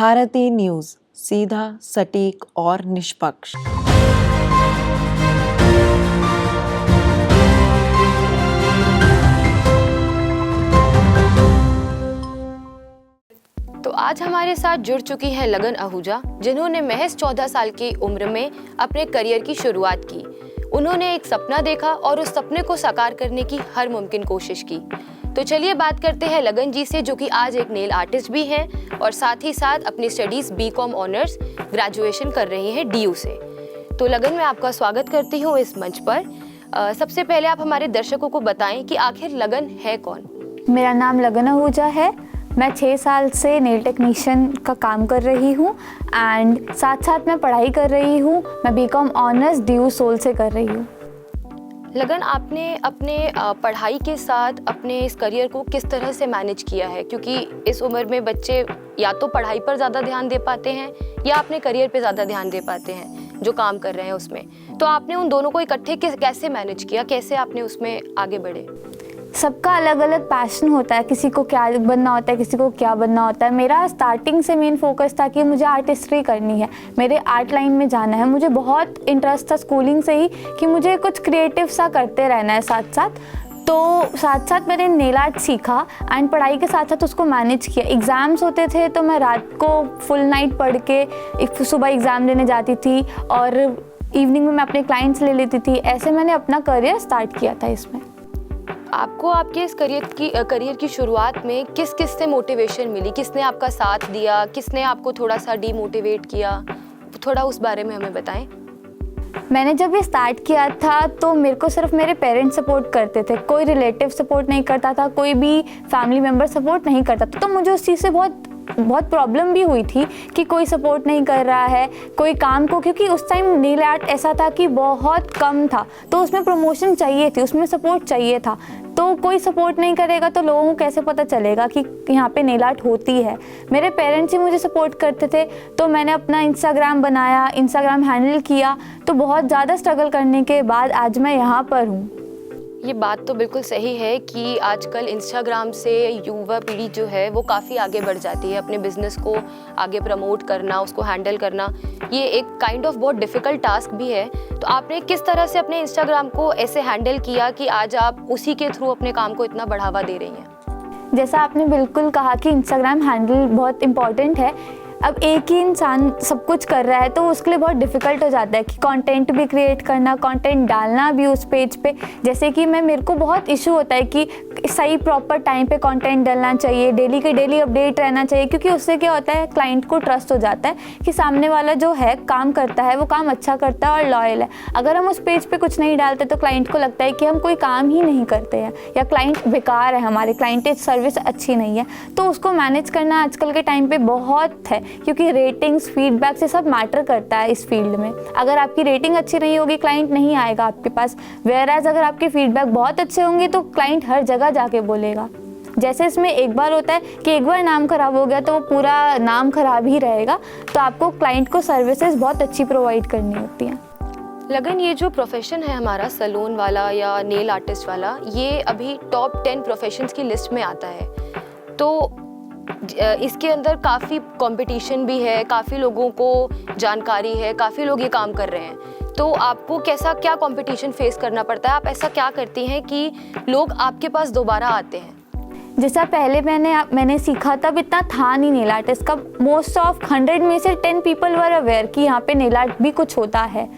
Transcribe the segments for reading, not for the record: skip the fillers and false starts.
Bharti news, सीधा, सटीक और निष्पक्ष। तो आज हमारे साथ जुड़ चुकी है लगन आहूजा, जिन्होंने महज 14 साल की उम्र में अपने करियर की शुरुआत की। उन्होंने एक सपना देखा और उस सपने को साकार करने की हर मुमकिन कोशिश की। तो चलिए बात करते हैं लगन जी से, जो कि आज एक नेल आर्टिस्ट भी हैं और साथ ही साथ अपनी स्टडीज़ बीकॉम ऑनर्स ग्रेजुएशन कर रही हैं DU से। तो लगन, मैं आपका स्वागत करती हूँ इस मंच पर। सबसे पहले आप हमारे दर्शकों को बताएं कि आखिर लगन है कौन? मेरा नाम लगन आहूजा है। मैं 6 साल से नेल टेक्नीशियन का काम कर रही हूँ एंड साथ साथ मैं पढ़ाई कर रही हूँ। मैं बीकॉम ऑनर्स DU सोल से कर रही हूँ। लगन, आपने अपने पढ़ाई के साथ अपने इस करियर को किस तरह से मैनेज किया है? क्योंकि इस उम्र में बच्चे या तो पढ़ाई पर ज़्यादा ध्यान दे पाते हैं या अपने करियर पे ज़्यादा ध्यान दे पाते हैं, जो काम कर रहे हैं उसमें। तो आपने उन दोनों को इकट्ठे कैसे मैनेज किया? कैसे आपने उसमें आगे बढ़े? सबका अलग अलग पैशन होता है, किसी को क्या बनना होता है, किसी को क्या बनना होता है। मेरा स्टार्टिंग से मेन फोकस था कि मुझे आर्टिस्ट्री करनी है, मेरे आर्ट लाइन में जाना है। मुझे बहुत इंटरेस्ट था स्कूलिंग से ही कि मुझे कुछ क्रिएटिव सा करते रहना है साथ साथ। तो साथ साथ मैंने नेल आर्ट सीखा एंड पढ़ाई के साथ साथ उसको मैनेज किया। एग्ज़ाम्स होते थे तो मैं रात को फुल नाइट पढ़ के सुबह एग्ज़ाम देने जाती थी और इवनिंग में मैं अपने क्लाइंट्स ले लेती थी। ऐसे मैंने अपना करियर स्टार्ट किया था इसमें। आपको आपके इस करियर की शुरुआत में किस से मोटिवेशन मिली? किसने आपका साथ दिया? किसने आपको थोड़ा सा डीमोटिवेट किया? थोड़ा उस बारे में हमें बताएं। मैंने जब ये स्टार्ट किया था तो मेरे को सिर्फ मेरे पेरेंट्स सपोर्ट करते थे, कोई रिलेटिव सपोर्ट नहीं करता था, कोई भी फैमिली मेम्बर सपोर्ट नहीं करता था। तो मुझे उस चीज़ से बहुत प्रॉब्लम भी हुई थी कि कोई सपोर्ट नहीं कर रहा है कोई काम को, क्योंकि उस टाइम नेल आर्ट ऐसा था कि बहुत कम था, तो उसमें प्रमोशन चाहिए थी, उसमें सपोर्ट चाहिए था। तो कोई सपोर्ट नहीं करेगा तो लोगों को कैसे पता चलेगा कि यहाँ पे नेल आर्ट होती है? मेरे पेरेंट्स ही मुझे सपोर्ट करते थे। तो मैंने अपना इंस्टाग्राम बनाया, इंस्टाग्राम हैंडल किया। तो बहुत ज़्यादा स्ट्रगल करने के बाद आज मैं यहाँ पर हूँ। ये बात तो बिल्कुल सही है कि आजकल इंस्टाग्राम से युवा पीढ़ी जो है वो काफ़ी आगे बढ़ जाती है। अपने बिजनेस को आगे प्रमोट करना, उसको हैंडल करना, ये एक काइंड ऑफ बहुत डिफ़िकल्ट टास्क भी है। तो आपने किस तरह से अपने इंस्टाग्राम को ऐसे हैंडल किया कि आज आप उसी के थ्रू अपने काम को इतना बढ़ावा दे रही हैं? जैसा आपने बिल्कुल कहा कि इंस्टाग्राम हैंडल बहुत इम्पॉर्टेंट है। अब एक ही इंसान सब कुछ कर रहा है तो उसके लिए बहुत डिफ़िकल्ट हो जाता है कि कंटेंट भी क्रिएट करना, कंटेंट डालना भी उस पेज पे। जैसे कि मेरे को बहुत इशू होता है कि सही प्रॉपर टाइम पे कंटेंट डालना चाहिए, डेली के डेली अपडेट रहना चाहिए, क्योंकि उससे क्या होता है, क्लाइंट को ट्रस्ट हो जाता है कि सामने वाला जो है काम करता है वो काम अच्छा करता है और लॉयल है। अगर हम उस पेज पे कुछ नहीं डालते तो क्लाइंट को लगता है कि हम कोई काम ही नहीं करते हैं या क्लाइंट बेकार है, हमारे क्लाइंटेज सर्विस अच्छी नहीं है। तो उसको मैनेज करना आजकल के टाइम पे बहुत है, क्योंकि रेटिंग्स, फीडबैक से सब मैटर करता है इस फील्ड में। अगर आपकी रेटिंग अच्छी नहीं होगी, क्लाइंट नहीं आएगा आपके पास। वेयरएज अगर आपके फीडबैक बहुत अच्छे होंगे तो क्लाइंट हर जगह जाके बोलेगा। जैसे इसमें एक बार होता है कि एक बार नाम खराब हो गया तो वो पूरा नाम खराब ही रहेगा। तो आपको क्लाइंट को सर्विसेज बहुत अच्छी प्रोवाइड करनी होती हैं। लगन, ये जो प्रोफेशन है हमारा सैलून वाला या नेल आर्टिस्ट वाला, ये अभी टॉप 10 प्रोफेशंस की लिस्ट में आता है। तो इसके अंदर काफ़ी कंपटीशन भी है, काफ़ी लोगों को जानकारी है, काफ़ी लोग ये काम कर रहे हैं। तो आपको क्या कंपटीशन फेस करना पड़ता है? आप ऐसा क्या करती हैं कि लोग आपके पास दोबारा आते हैं? जैसा पहले मैंने सीखा तब इतना था नहीं नेल आर्टिस्ट का। मोस्ट ऑफ 100 में से 10 पीपल वर अवेयर कि यहाँ पे नेल आर्ट भी कुछ होता है।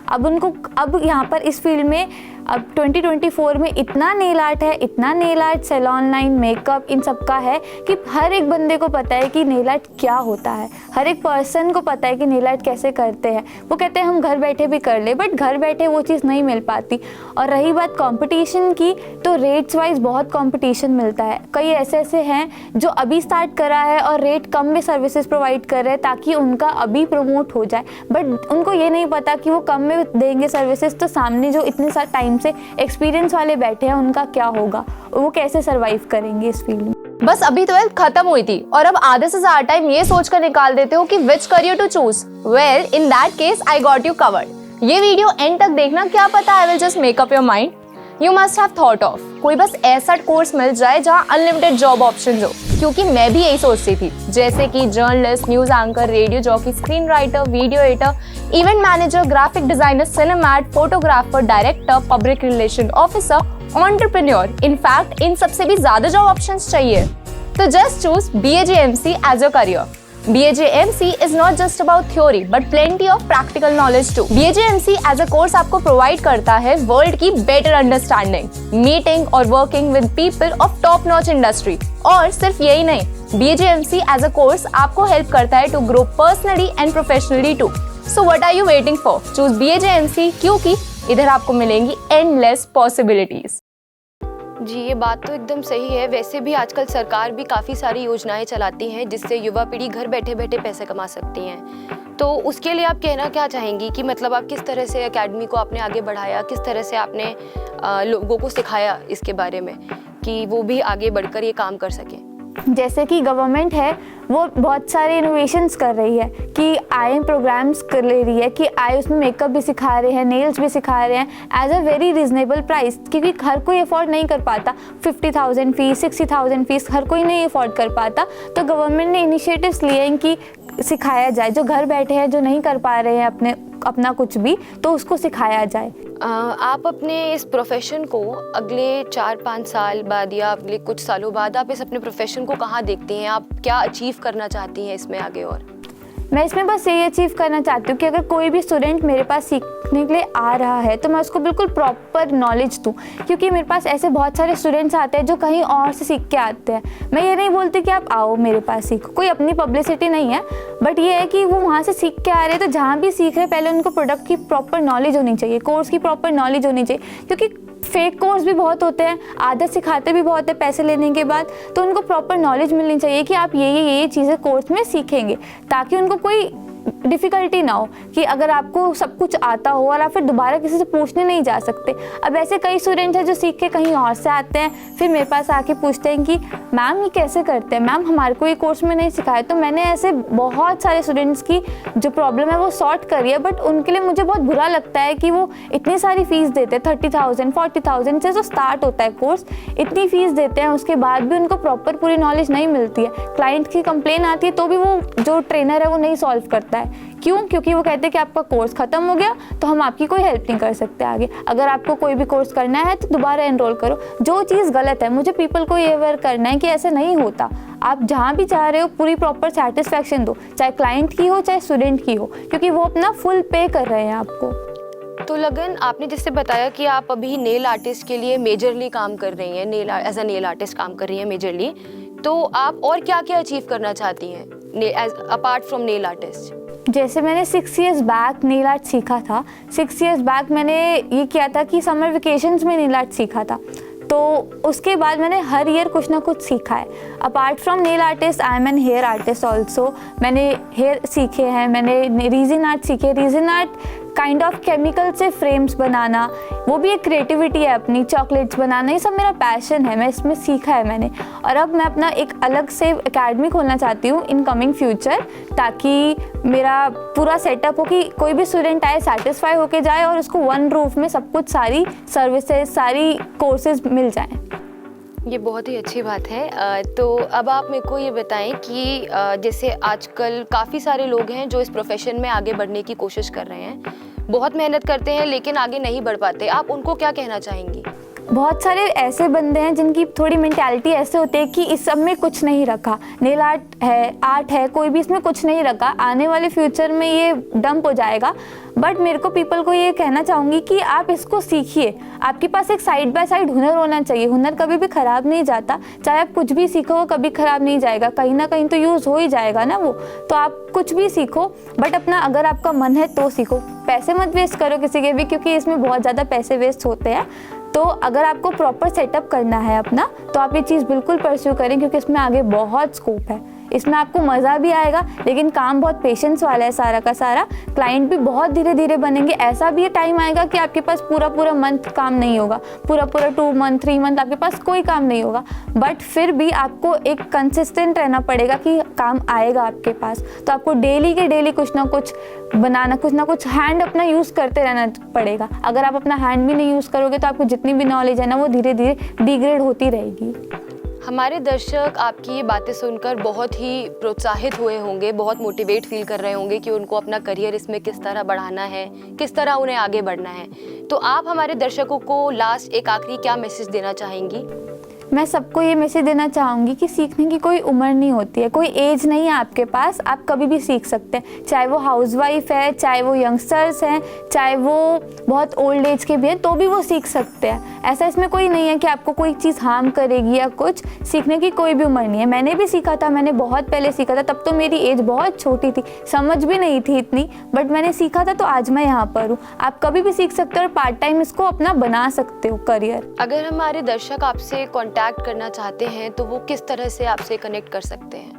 अब यहाँ पर इस फील्ड में अब 2024 में इतना नेल आर्ट है, इतना nail art, salon line, makeup, इन सब का है कि हर एक बंदे को पता है कि नेल आर्ट क्या होता है। हर एक पर्सन को पता है कि नेल आर्ट कैसे करते हैं। वो कहते हैं हम घर बैठे भी कर ले, बट घर बैठे वो चीज़ नहीं मिल पाती। और रही बात कंपटीशन की, तो रेट्स वाइज बहुत कंपटीशन मिलता है। कई ऐसे हैं जो अभी स्टार्ट करा है और रेट कम में सर्विसेज प्रोवाइड कर रहे हैं ताकि उनका अभी प्रमोट हो जाए, बट उनको ये नहीं पता कि वो कम में देंगे सर्विसेज तो सामने जो इतने सारे टाइम से एक्सपीरियंस वाले बैठे हैं उनका क्या होगा, वो कैसे सर्वाइव करेंगे इस फील्ड में। बस अभी 12th खत्म हुई थी और अब आधे से ज्यादा टाइम ये सोचकर निकाल देते हो कि which career to choose. Well, in that case I got you covered. ये वीडियो एंड तक देखना, क्या पता I will just make up your mind. You must have thought of कोई बस ऐसा कोर्स मिल जाए जहाँ अनलिमिटेड जॉब ऑप्शन हो, क्योंकि मैं भी यही सोचती थी, जैसे कि journalist, news anchor, radio jockey, screen writer, video editor, event manager, graphic designer, cinematographer, director, public relation officer, entrepreneur. In fact इन सबसे भी ज्यादा जॉब ऑप्शंस चाहिए। तो just choose BAJMC as your career. BAJMC is not just about theory but plenty of practical knowledge too. BAJMC as a course आपको provide करता है world की better understanding, meeting और working with people of top notch industry। और सिर्फ यही नहीं, BAJMC as a course आपको help करता है to grow personally and professionally too. So what are you waiting for? Choose BAJMC क्योंकि इधर आपको मिलेंगी endless possibilities। जी, ये बात तो एकदम सही है। वैसे भी आजकल सरकार भी काफ़ी सारी योजनाएं चलाती हैं जिससे युवा पीढ़ी घर बैठे बैठे पैसे कमा सकती हैं। तो उसके लिए आप कहना क्या चाहेंगी कि मतलब आप किस तरह से एकेडमी को आपने आगे बढ़ाया, किस तरह से आपने लोगों को सिखाया इसके बारे में कि वो भी आगे बढ़कर ये काम कर सकें? जैसे कि गवर्नमेंट है वो बहुत सारे इनोवेशंस कर रही है कि IIM प्रोग्राम्स कर ले रही है कि उसमें मेकअप भी सिखा रहे हैं, नेल्स भी सिखा रहे हैं as a very reasonable price, क्योंकि हर कोई अफोर्ड नहीं कर पाता। 50,000 फीस, 60,000 फीस हर कोई नहीं अफोर्ड कर पाता। तो गवर्नमेंट ने इनिशिएटिव्स लिए हैं कि सिखाया जाए, जो घर बैठे हैं, जो नहीं कर पा रहे हैं अपना कुछ भी, तो उसको सिखाया जाए। आप अपने इस प्रोफेशन को अगले 4-5 साल बाद या अगले कुछ सालों बाद आप इस अपने प्रोफेशन को कहाँ देखती हैं? आप क्या अचीव करना चाहती हैं इसमें आगे? और मैं इसमें बस यही अचीव करना चाहती हूँ कि अगर कोई भी स्टूडेंट मेरे पास सीखने के लिए आ रहा है तो मैं उसको बिल्कुल प्रॉपर नॉलेज दूँ, क्योंकि मेरे पास ऐसे बहुत सारे स्टूडेंट्स आते हैं जो कहीं और से सीख के आते हैं। मैं ये नहीं बोलती कि आप आओ मेरे पास सीखो, कोई अपनी पब्लिसिटी नहीं है, बट ये है कि वो वहाँ से सीख के आ रहे हैं तो जहाँ भी सीख रहे हैं पहले उनको प्रोडक्ट की प्रॉपर नॉलेज होनी चाहिए, कोर्स की प्रॉपर नॉलेज होनी चाहिए, क्योंकि फेक कोर्स भी बहुत होते हैं, आदत सिखाते भी बहुत है पैसे लेने के बाद। तो उनको प्रॉपर नॉलेज मिलनी चाहिए कि आप ये चीज़ें कोर्स में सीखेंगे, ताकि उनको कोई डिफ़िकल्टी ना हो कि अगर आपको सब कुछ आता हो और आप फिर दोबारा किसी से पूछने नहीं जा सकते। अब ऐसे कई स्टूडेंट्स हैं जो सीख के कहीं और से आते हैं, फिर मेरे पास आके पूछते हैं कि मैम ये कैसे करते हैं, मैम हमारे को ये कोर्स में नहीं सिखाया। तो मैंने ऐसे बहुत सारे स्टूडेंट्स की जो प्रॉब्लम है वो सॉर्ट करी है, बट उनके लिए मुझे बहुत बुरा लगता है कि वो इतनी सारी फीस देते हैं, 30,000 40,000 से जो स्टार्ट होता है कोर्स, इतनी फीस देते हैं, उसके बाद भी उनको प्रॉपर पूरी नॉलेज नहीं मिलती है। क्लाइंट की कंप्लेन आती है तो भी वो जो ट्रेनर है वो नहीं सॉल्व करता है। क्यों? क्योंकि वो कहते हैं कि आपका कोर्स ख़त्म हो गया तो हम आपकी कोई हेल्प नहीं कर सकते आगे। अगर आपको कोई भी कोर्स करना है तो दोबारा एनरोल करो। जो चीज़ गलत है, मुझे पीपल को ये अवेयर करना है कि ऐसे नहीं होता। आप जहाँ भी चाह रहे हो पूरी प्रॉपर सेटिस्फैक्शन दो, चाहे क्लाइंट की हो चाहे स्टूडेंट की हो, क्योंकि वो अपना फुल पे कर रहे हैं आपको। तो लगन, आपने जिससे बताया कि आप अभी नेल आर्टिस्ट के लिए मेजरली काम कर रही हैं, एज अ नेल आर्टिस्ट काम कर रही हैं मेजरली, तो आप और क्या क्या अचीव करना चाहती हैं अपार्ट फ्रॉम नेल आर्टिस्ट? जैसे मैंने 6 years बैक नेल आर्ट सीखा था। 6 years बैक मैंने ये किया था कि समर वेकेशंस में नेल आर्ट सीखा था, तो उसके बाद मैंने हर ईयर कुछ ना कुछ सीखा है। Apart from nail artist I am an hair artist also. मैंने हेयर सीखे हैं, मैंने रीजन आर्ट सीखे। Resin art kind of chemical से फ्रेम्स बनाना, वो भी एक क्रिएटिविटी है अपनी, चॉकलेट्स बनाना, ये सब मेरा पैशन है, मैं इसमें सीखा है मैंने। और अब मैं अपना एक अलग से एकेडमी खोलना चाहती हूँ इन कमिंग फ्यूचर, ताकि मेरा पूरा सेटअप हो कि कोई भी स्टूडेंट आए सेटिस्फाई होके जाए और उसको वन रूफ में सब कुछ, सारी सर्विसेज, सारी कोर्सेज मिल जाएं। ये बहुत ही अच्छी बात है। तो अब आप मेरे को ये बताएं कि जैसे आजकल काफ़ी सारे लोग हैं जो इस प्रोफेशन में आगे बढ़ने की कोशिश कर रहे हैं, बहुत मेहनत करते हैं लेकिन आगे नहीं बढ़ पाते, आप उनको क्या कहना चाहेंगी? बहुत सारे ऐसे बंदे हैं जिनकी थोड़ी मेंटालिटी ऐसे होती है कि इस सब में कुछ नहीं रखा, नेल आर्ट है, कोई भी इसमें कुछ नहीं रखा, आने वाले फ्यूचर में ये डंप हो जाएगा। बट मेरे को पीपल को ये कहना चाहूँगी कि आप इसको सीखिए। आपके पास एक साइड बाय साइड हुनर होना चाहिए। हुनर कभी भी ख़राब नहीं जाता, चाहे आप कुछ भी सीखो वो कभी ख़राब नहीं जाएगा, कहीं ना कहीं तो यूज़ हो ही जाएगा ना वो। तो आप कुछ भी सीखो, बट अपना अगर आपका मन है तो सीखो। पैसे मत वेस्ट करो किसी के भी, क्योंकि इसमें बहुत ज़्यादा पैसे वेस्ट होते हैं। तो अगर आपको प्रॉपर सेटअप करना है अपना, तो आप ये चीज़ बिल्कुल परस्यू करें, क्योंकि इसमें आगे बहुत स्कोप है। इसमें आपको मज़ा भी आएगा, लेकिन काम बहुत पेशेंस वाला है सारा का सारा। क्लाइंट भी बहुत धीरे धीरे बनेंगे। ऐसा भी टाइम आएगा कि आपके पास पूरा मंथ काम नहीं होगा, पूरा 2 मंथ 3 मंथ आपके पास कोई काम नहीं होगा, बट फिर भी आपको एक कंसिस्टेंट रहना पड़ेगा कि काम आएगा आपके पास। तो आपको डेली के डेली कुछ ना कुछ बनाना, कुछ ना कुछ हैंड अपना यूज़ करते रहना पड़ेगा। अगर आप अपना हैंड भी नहीं यूज़ करोगे तो आपको जितनी भी नॉलेज है ना वो धीरे धीरे डिग्रेड होती रहेगी। हमारे दर्शक आपकी ये बातें सुनकर बहुत ही प्रोत्साहित हुए होंगे, बहुत मोटिवेट फील कर रहे होंगे कि उनको अपना करियर इसमें किस तरह बढ़ाना है, किस तरह उन्हें आगे बढ़ना है। तो आप हमारे दर्शकों को लास्ट एक आखिरी क्या मैसेज देना चाहेंगी? मैं सबको ये मैसेज देना चाहूँगी कि सीखने की कोई उम्र नहीं होती है, कोई एज नहीं है आपके पास, आप कभी भी सीख सकते हैं। चाहे वो हाउसवाइफ है, चाहे वो यंगस्टर्स हैं, चाहे वो बहुत ओल्ड एज के भी हैं, तो भी वो सीख सकते हैं। ऐसा इसमें कोई नहीं है कि आपको कोई चीज़ हार्म करेगी या कुछ। सीखने की कोई भी उम्र नहीं है। मैंने भी सीखा था, मैंने बहुत पहले सीखा था, तब तो मेरी एज बहुत छोटी थी, समझ भी नहीं थी इतनी, बट मैंने सीखा था तो आज मैं यहाँ पर हूँ। आप कभी भी सीख सकते हो और पार्ट टाइम इसको अपना बना सकते हो करियर। अगर हमारे दर्शक आपसे कांटेक्ट करना चाहते हैं तो वो किस तरह से आपसे कनेक्ट कर सकते हैं?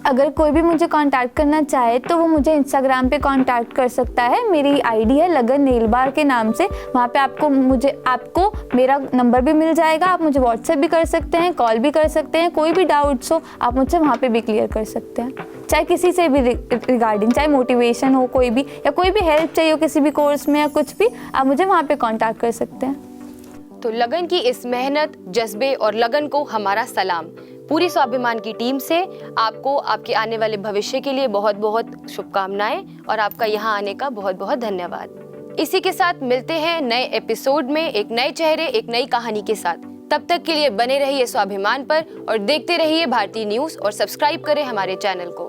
अगर कोई भी मुझे कांटेक्ट करना चाहे तो वो मुझे इंस्टाग्राम पे कांटेक्ट कर सकता है। मेरी आईडी है लगन नेल बार के नाम से। वहाँ पे आपको मेरा नंबर भी मिल जाएगा। आप मुझे व्हाट्सएप भी कर सकते हैं, कॉल भी कर सकते हैं। कोई भी डाउट्स हो आप मुझसे वहाँ पे भी क्लियर कर सकते हैं, चाहे किसी से भी रिगार्डिंग, चाहे मोटिवेशन हो कोई भी, या कोई भी हेल्प चाहिए हो किसी भी कोर्स में या कुछ भी, आप मुझे वहाँ पे कांटेक्ट कर सकते हैं। तो लगन की इस मेहनत, जज्बे और लगन को हमारा सलाम। पूरी स्वाभिमान की टीम से आपको आपके आने वाले भविष्य के लिए बहुत बहुत शुभकामनाएं और आपका यहाँ आने का बहुत बहुत धन्यवाद। इसी के साथ मिलते हैं नए एपिसोड में एक नए चेहरे, एक नई कहानी के साथ। तब तक के लिए बने रहिए स्वाभिमान पर और देखते रहिए भारतीय न्यूज़ और सब्सक्राइब करें हमारे चैनल को।